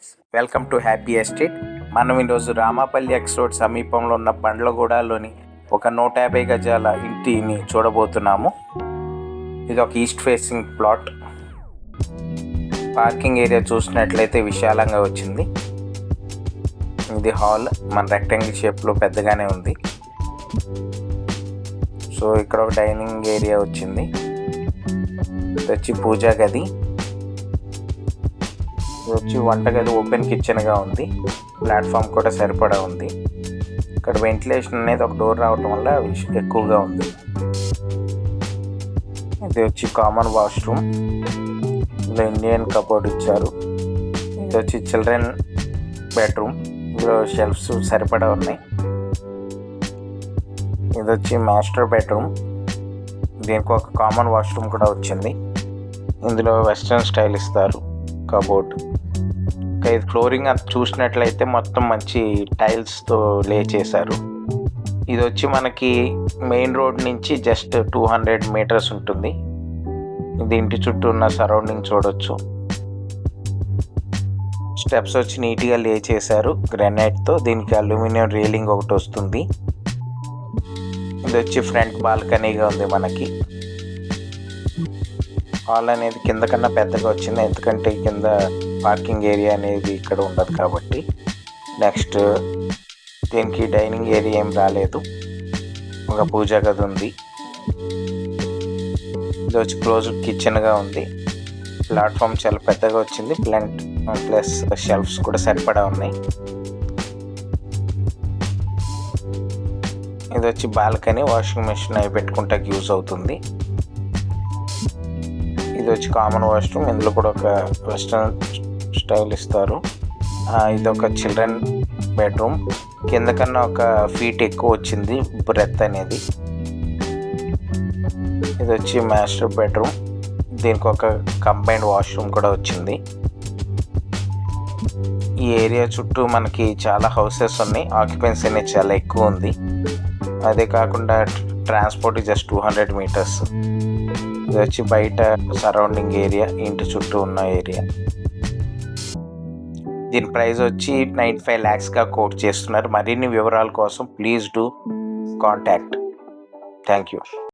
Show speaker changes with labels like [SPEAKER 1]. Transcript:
[SPEAKER 1] Friends, welcome to happy estate. మనం ఈరోజు రామాపల్లి X road సమీపంలో ఉన్న బండ్లగూడలోని ఒక 150 గజాల ఇంటిని చూడబోతున్నాము. ఇది ఒక east facing plot. Parking area చూసినట్లయితే విశాలంగా వచ్చింది. ఇది హాల్, మన రెక్టాంగిల్ షేప్లో పెద్దగానే ఉంది. సో ఇక్కడ ఒక డైనింగ్ ఏరియా వచ్చింది. ఇది వచ్చి పూజా గది. ఇది వచ్చి వంటగది, ఓపెన్ కిచెన్గా ఉంది. ప్లాట్ఫామ్ కూడా సరిపడా ఉంది. ఇక్కడ వెంటిలేషన్ అనేది ఒక డోర్ రావటం వల్ల ఎక్కువగా ఉంది. ఇది వచ్చి కామన్ వాష్రూమ్. ఇందులో ఇండియన్ కబోర్డ్ ఇచ్చారు. ఇది వచ్చి చిల్డ్రన్ బెడ్రూమ్. ఇందులో షెల్ఫ్స్ సరిపడా ఉన్నాయి. ఇది వచ్చి మాస్టర్ బెడ్రూమ్. దీనికి ఒక కామన్ వాష్రూమ్ కూడా వచ్చింది. ఇందులో వెస్ట్రన్ స్టైల్ ఇస్తారు కబోర్డ్. ఇది ఫ్లోరింగ్ అంత చూసినట్లయితే మొత్తం మంచి టైల్స్తో లే చేశారు. ఇది వచ్చి మనకి మెయిన్ రోడ్ నుంచి జస్ట్ 200 మీటర్స్ ఉంటుంది. ఇది ఇంటి చుట్టూ ఉన్న సరౌండింగ్ చూడొచ్చు. స్టెప్స్ వచ్చి నీట్గా లే చేశారు గ్రానైట్తో. దీనికి అల్యూమినియం రైలింగ్ ఒకటి వస్తుంది. ఇది వచ్చి ఫ్రంట్ బాల్కనీగా ఉంది. మనకి హాల్ అనేది కింద కన్నా పెద్దగా వచ్చింది, ఎందుకంటే కింద పార్కింగ్ ఏరియా అనేది ఇక్కడ ఉండదు కాబట్టి. నెక్స్ట్ దీనికి డైనింగ్ ఏరియా ఏం రాలేదు. ఒక పూజా గది ఉంది. ఇది వచ్చి క్లోజ్డ్ కిచెన్గా ఉంది. ప్లాట్ఫామ్ చాలా పెద్దగా వచ్చింది. ప్లస్ షెల్ఫ్స్ కూడా సరిపడా ఉన్నాయి. ఇది వచ్చి బాల్కనీ, వాషింగ్ మెషిన్ అవి పెట్టుకుంటానికి యూజ్ అవుతుంది. ఇది వచ్చి కామన్ వాష్రూమ్. ఇందులో కూడా ఒక వెస్ట్రన్ స్టైల్ ఇస్తారు. ఇది ఒక చిల్డ్రన్ బెడ్రూమ్. కింద కన్నా ఒక ఫీట్ ఎక్కువ వచ్చింది బ్రెత్ అనేది. ఇది వచ్చి మాస్టర్ బెడ్రూమ్. దీనికి ఒక కంబైన్డ్ వాష్రూమ్ కూడా వచ్చింది. ఈ ఏరియా చుట్టూ మనకి చాలా హౌసెస్ ఉన్నాయి. ఆక్యుపెన్సీ అనేది చాలా ఎక్కువ ఉంది. అదే కాకుండా ట్రాన్స్పోర్ట్ జస్ట్ 200 మీటర్స్. ఇది వచ్చి బయట సరౌండింగ్ ఏరియా, ఇంటి చుట్టూ ఉన్న ఏరియా. దీని ప్రైస్ వచ్చి 95 lakhsగా కోట్ చేస్తున్నారు. మరిన్ని వివరాల కోసం please do contact. Thank you.